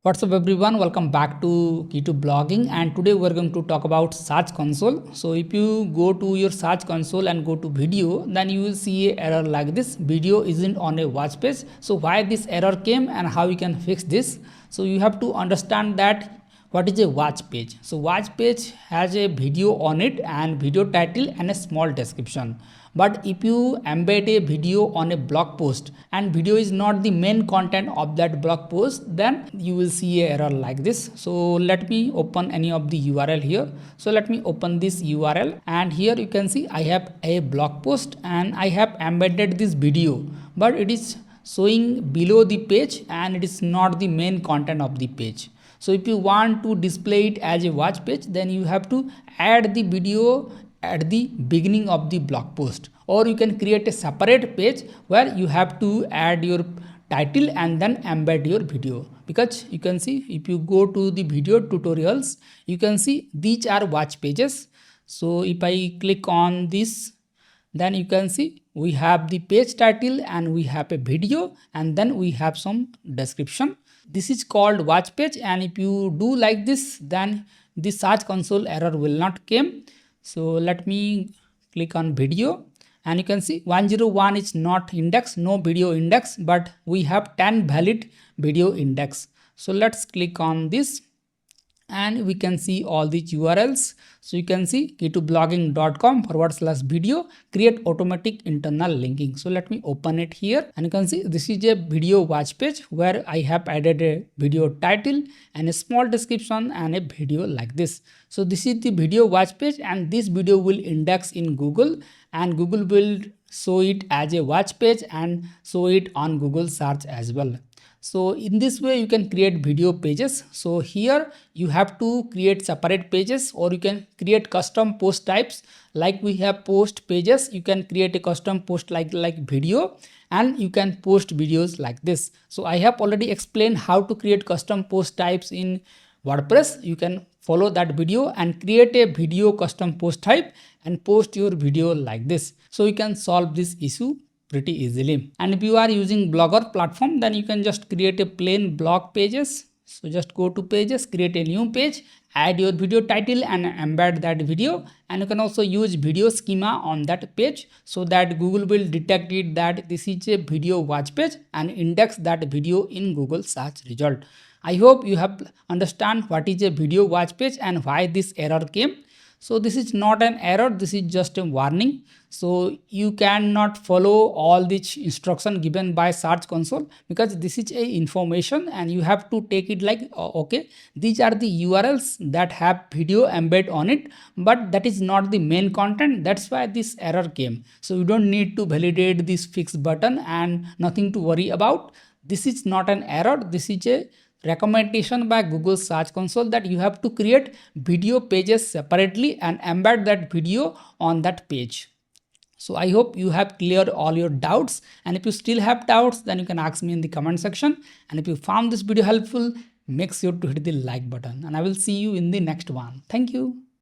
What's up everyone, welcome back to Key to Blogging, and today we're going to talk about Search Console. So if you go to your Search Console and go to video, then you will see an error like this: video isn't on a watch page. So why this error came and how you can fix this? So you have to understand that what is a watch page. So watch page has a video on it and video title and a small description. But if you embed a video on a blog post and video is not the main content of that blog post, then you will see an error like this. So let me open any of the URL here. So let me open this URL, and here you can see I have a blog post and I have embedded this video, but it is showing below the page and it is not the main content of the page. So if you want to display it as a watch page, then you have to add the video at the beginning of the blog post, or you can create a separate page where you have to add your title and then embed your video. Because you can see, if you go to the video tutorials, you can see these are watch pages. So if I click on this, then you can see we have the page title and we have a video and then we have some description. This is called watch page, and if you do like this, then the Search Console error will not come. So let me click on video, and you can see 101 is not index, no video index, but we have 10 valid video index. So let's click on this and we can see all the URLs. So you can see keytoblogging.com/video, create automatic internal linking. So let me open it here, and you can see this is a video watch page where I have added a video title and a small description and a video like this. So this is the video watch page, and this video will index in Google, and Google will show it as a watch page and show it on Google search as well. So in this way you can create video pages. So here you have to create separate pages, or you can create custom post types. Like we have post pages, you can create a custom post like video, and you can post videos like this. So I have already explained how to create custom post types in WordPress. You can follow that video and create a video custom post type and post your video like this. So you can solve this issue pretty easily. And if you are using Blogger platform, then you can just create a plain blog pages. So just go to pages, create a new page, add your video title and embed that video. And you can also use video schema on that page, so that Google will detect it that this is a video watch page and index that video in Google search result. I hope you have understand what is a video watch page and why this error came. So this is not an error, this is just a warning. So you cannot follow all the instruction given by Search Console, because this is a information and you have to take it like, okay, these are the URLs that have video embed on it, but that is not the main content. That's why this error came. So you don't need to validate this fix button and nothing to worry about. This is not an error, this is a recommendation by Google Search Console that you have to create video pages separately and embed that video on that page. So I hope you have cleared all your doubts, and if you still have doubts, then you can ask me in the comment section. And if you found this video helpful, make sure to hit the like button, and I will see you in the next one. Thank you.